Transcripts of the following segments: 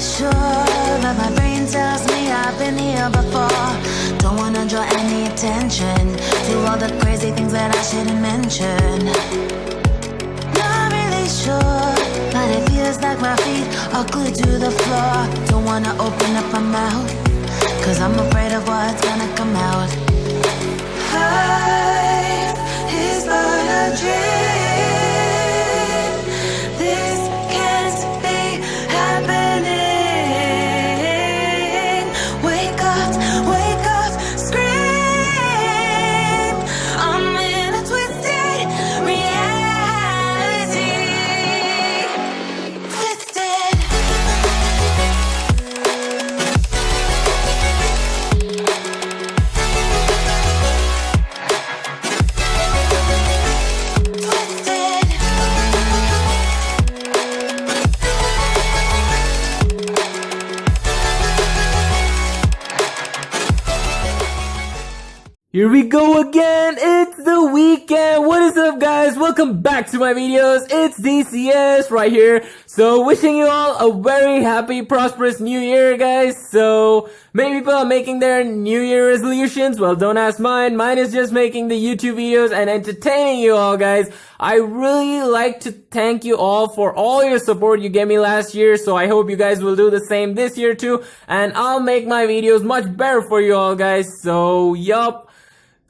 sure, but my brain tells me I've been here before. Don't wanna draw any attention to all the crazy things that I shouldn't mention. Not really sure, but it feels like my feet are glued to the floor. Don't wanna open up my mouth, cause I'm afraid of what's gonna come out. Life is but a dream. This can't be happening. Wake up, scream. I'm in a twisted reality. Twisted. Here we go again, it's the weekend. What is up guys, welcome back to my videos. It's DCS right here. So wishing you all a very happy, prosperous new year guys. So many people are making their new year resolutions. Well, don't ask mine. Mine is just making the YouTube videos and entertaining you all guys. I really like to thank you all for all your support you gave me last year. So I hope you guys will do the same this year too. And I'll make my videos much better for you all guys. So yup.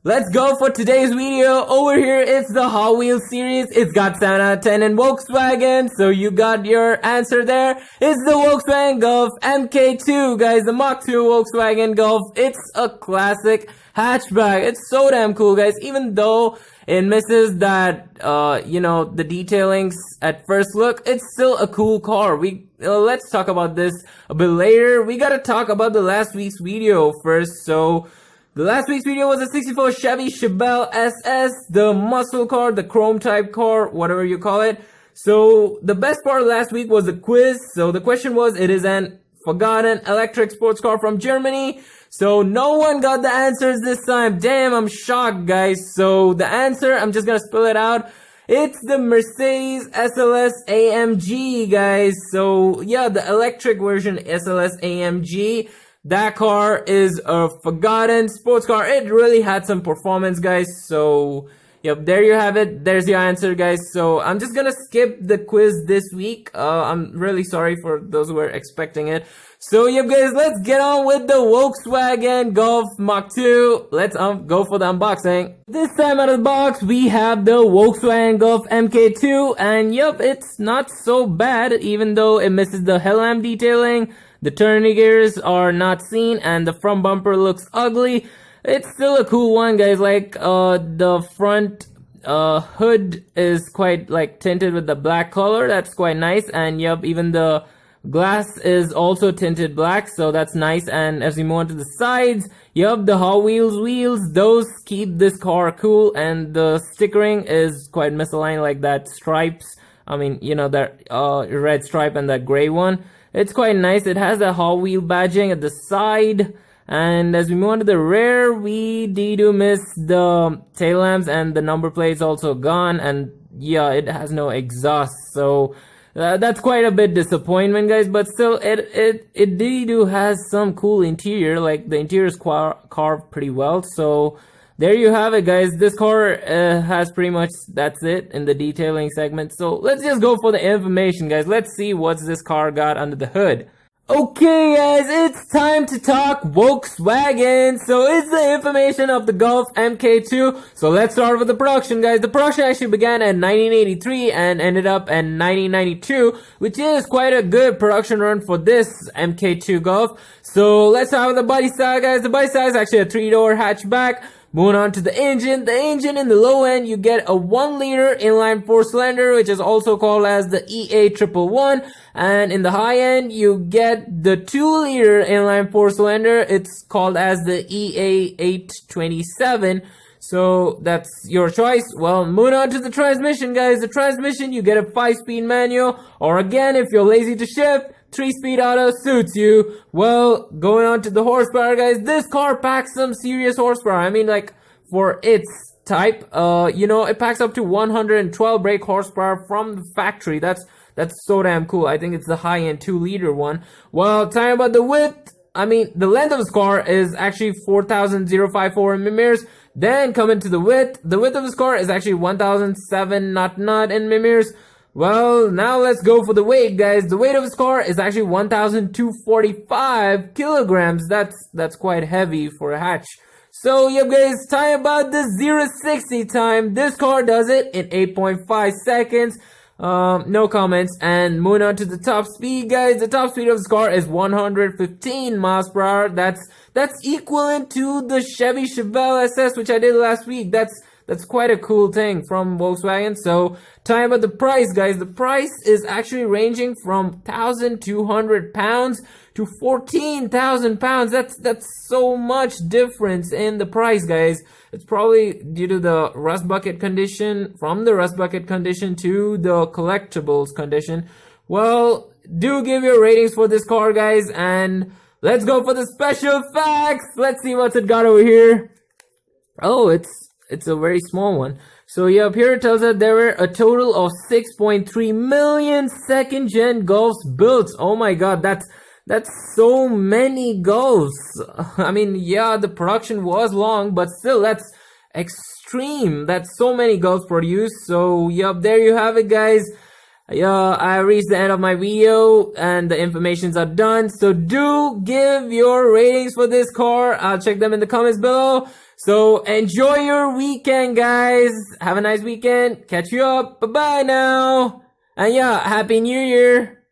Let's go for today's video. Over here, it's the Hot Wheels series. It's got 7 out of 10 in Volkswagen. So you got your answer there. It's the Volkswagen Golf Mk2, guys. The Mk2 Volkswagen Golf. It's a classic hatchback. It's so damn cool, guys. Even though it misses that, the detailings at first look, it's still a cool car. Let's talk about this a bit later. We gotta talk about the last week's video first. So the last week's video was a 64 Chevy Chevelle SS, the muscle car, the chrome type car, whatever you call it. So the best part of last week was the quiz. So the question was, it is an forgotten electric sports car from Germany. So no one got the answers this time. Damn, I'm shocked guys. So the answer, I'm just gonna spell it out. It's the Mercedes SLS AMG guys. So yeah, the electric version SLS AMG. That car is a forgotten sports car. It really had some performance, guys. So, yep, there you have it. There's your answer, guys. So, I'm just gonna skip the quiz this week. I'm really sorry for those who were expecting it. So, yep, guys, let's get on with the Volkswagen Golf Mk2. Let's go for the unboxing. This time out of the box, we have the Volkswagen Golf Mk2. And, yep, it's not so bad, even though it misses the headlamp detailing. The turning gears are not seen and the front bumper looks ugly. It's still a cool one, guys. Like, the front hood is quite like tinted with the black color. That's quite nice. And yep, even the glass is also tinted black, so that's nice. And as we move on to the sides, yep, the Hot Wheels wheels, those keep this car cool. And the stickering is quite misaligned, like that stripes. I mean, that red stripe and that gray one. It's quite nice. It has a Hot Wheel badging at the side. And as we move on to the rear, we do miss the tail lamps and the number plate's also gone. And yeah, it has no exhaust. So that's quite a bit disappointment, guys. But still, it has some cool interior. Like the interior is carved pretty well. So there you have it, guys. This car has pretty much, that's it in the detailing segment. So let's just go for the information, guys. Let's see what's this car got under the hood. Okay, guys, it's time to talk Volkswagen. So it's the information of the Golf Mk2. So let's start with the production, guys. The production actually began in 1983 and ended up in 1992, which is quite a good production run for this Mk2 Golf. So let's start with the body style, guys. The body style is actually a 3-door hatchback. Moving on to the engine. The engine in the low end, you get a 1-liter inline 4-cylinder, which is also called as the EA111. And in the high end, you get the 2-liter inline 4-cylinder. It's called as the EA827. So that's your choice. Well, moving on to the transmission, guys. The transmission, you get a 5-speed manual. Or again, if you're lazy to shift, 3-speed auto suits you. Well, going on to the horsepower, guys, this car packs some serious horsepower. I mean, like, for its type, it packs up to 112 brake horsepower from the factory. That's That's so damn cool. I think it's the high-end 2-liter one. Well, talking about the width, I mean, the length of this car is actually 4,054 millimeters. Then coming to the width of this car is actually 1,007 in millimeters. Well, now let's go for the weight, guys. The weight of this car is actually 1,245 kilograms. That's quite heavy for a hatch. So, yep, guys, time about the 0-60 time. This car does it in 8.5 seconds. No comments. And moving on to the top speed, guys. The top speed of this car is 115 miles per hour. That's equivalent to the Chevy Chevelle SS, which I did last week. That's quite a cool thing from Volkswagen. So, time about the price, guys. The price is actually ranging from 1,200 pounds to 14,000 pounds. That's so much difference in the price, guys. It's probably due to the rust bucket condition, from the rust bucket condition to the collectibles condition. Well, do give your ratings for this car, guys, and let's go for the special facts. Let's see what's it got over here. Oh, it's a very small one. So yeah, up here it tells us there were a total of 6.3 million second-gen Golfs built. Oh my god, that's so many Golfs. I mean, yeah, the production was long, but still, that's extreme. That's so many Golfs produced. So yep, there you have it, guys. Yeah, I reached the end of my video and the informations are done. So do give your ratings for this car. I'll check them in the comments below. So enjoy your weekend, guys. Have a nice weekend. Catch you up. Bye-bye now. And yeah, Happy New Year.